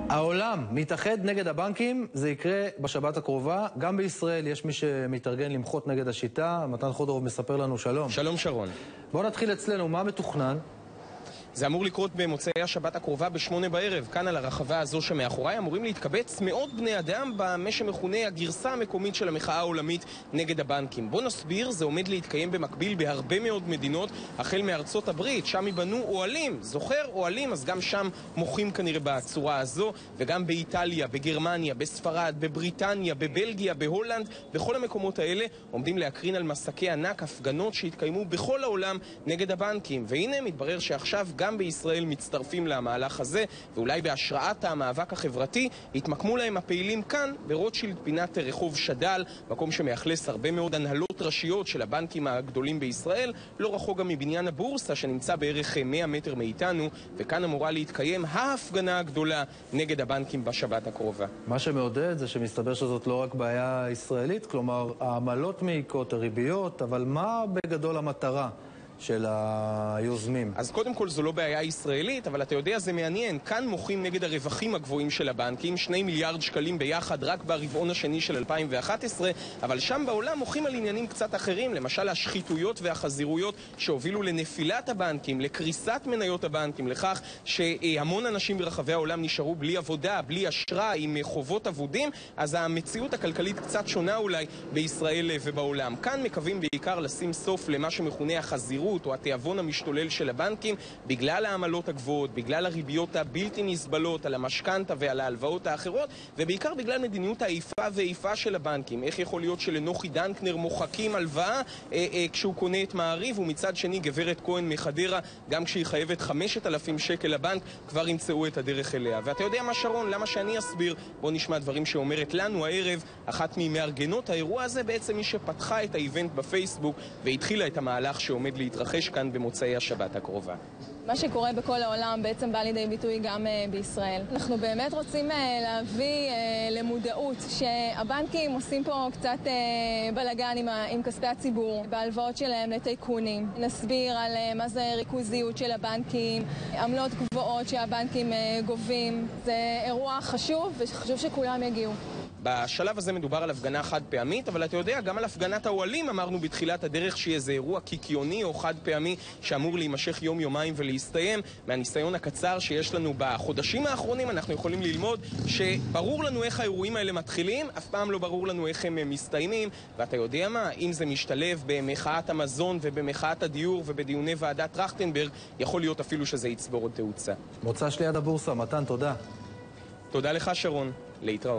העולם מתאחד נגד הבנקים, זה יקרה בשבת הקרובה. גם בישראל יש מי שמתארגן למחות נגד השיטה. מתן חודרוב מספר לנו שלום. שלום שרון. בואו נתחיל אצלנו, מה מתוכנן? זה אמור לקרות במוצאי השבת הקרובה ב8 בערב. כאן על הרחבה הזו שמאחוריי אמורים להתקבץ מאות בני אדם במה שמכונה הגרסה המקומית של המחאה העולמית נגד הבנקים. בוא נסביר, זה עומד להתקיים במקביל בהרבה מאוד מדינות, החל מארצות הברית, שם ייבנו אוהלים. זוכר אוהלים? אז גם שם מוחים כנראה בצורה הזו, וגם באיטליה, בגרמניה, בספרד, בבריטניה, בבלגיה, בהולנד, בכל המקומות האלה עומדים להקרין על מסקי ענק הפגנות שהתקיימו בכל העולם נגד הבנקים. והנה מתברר שעכשיו גם בישראל מצטרפים למהלך הזה, ואולי בהשראת המאבק החברתי התמקמו להם הפעילים כאן ברוטשילד, פינת רחוב שדל, מקום שמאכלס הרבה מאוד הנהלות ראשיות של הבנקים הגדולים בישראל, לא רחוק גם מבניין הבורסה שנמצא בערך 100 מטר מאיתנו, וכאן אמורה להתקיים ההפגנה הגדולה נגד הבנקים בשבת הקרובה. מה שמעודד זה שמסתבר שזאת לא רק בעיה ישראלית, כלומר העמלות מעיקות, הריביות, אבל מה בגדול המטרה של היוזמים? אז קודם כל זו לא בעיה ישראלית, אבל אתה יודע, זה מעניין. כאן מוחים נגד הרווחים הגבוהים של הבנקים, 2 מיליארד שקלים ביחד רק ברבעון השני של 2011, אבל שם בעולם מוחים על עניינים קצת אחרים, למשל השחיתויות והחזירויות שהובילו לנפילת הבנקים, לקריסת מניות הבנקים, לכך שהמון אנשים ברחבי העולם נשארו בלי עבודה, בלי אשרה, עם חובות אבודים. אז המציאות הכלכלית קצת שונה אולי בישראל ובעולם. כאן מקווים בעיקר לשים סוף למה שמכונה החזירות או התיאבון המשתולל של הבנקים, בגלל העמלות הגבוהות, בגלל הריביות הבלתי נסבלות על המשכנתא ועל ההלוואות האחרות, ובעיקר בגלל מדיניות האיפה ואיפה של הבנקים. איך יכול להיות שלנוחי דנקנר מוחקים הלוואה כשהוא קונה את מעריב, ומצד שני גברת כהן מחדרה, גם כשהיא חייבת 5,000 שקל לבנק, כבר ימצאו את הדרך אליה. ואתה יודע מה שרון, למה שאני אסביר? בוא נשמע דברים שאומרת לנו הערב אחת ממארגנות האירוע הזה, בעצם מי שפתחה את האיבנט בפייסבוק והתחילה את המהלך שעומד להתרחש כאן במוצאי השבת הקרובה. מה שקורה בכל העולם בעצם בא לידי ביטוי גם בישראל. אנחנו באמת רוצים להביא למודעות שהבנקים עושים פה קצת בלגן עם כספי הציבור, בהלוואות שלהם לטייקונים. נסביר על מה זה ריכוזיות של הבנקים, עמלות גבוהות שהבנקים גובים. זה אירוע חשוב וחשוב שכולם יגיעו. בשלב הזה מדובר על הפגנה חד פעמית, אבל אתה יודע, גם על הפגנת האוהלים אמרנו בתחילת הדרך שיהיה איזה אירוע קיקיוני או חד פעמי שאמור להימשך יום-יומיים ולהסתיים. מהניסיון הקצר שיש לנו בחודשים האחרונים אנחנו יכולים ללמוד שברור לנו איך האירועים האלה מתחילים, אף פעם לא ברור לנו איך הם מסתיימים. ואתה יודע מה? אם זה משתלב במחאת המזון ובמחאת הדיור ובדיוני ועדת טרכטנברג, יכול להיות אפילו שזה יצבור עוד תאוצה. מוצא שליד הבורסה, מתן, תודה. תודה לך שרון, להתראות.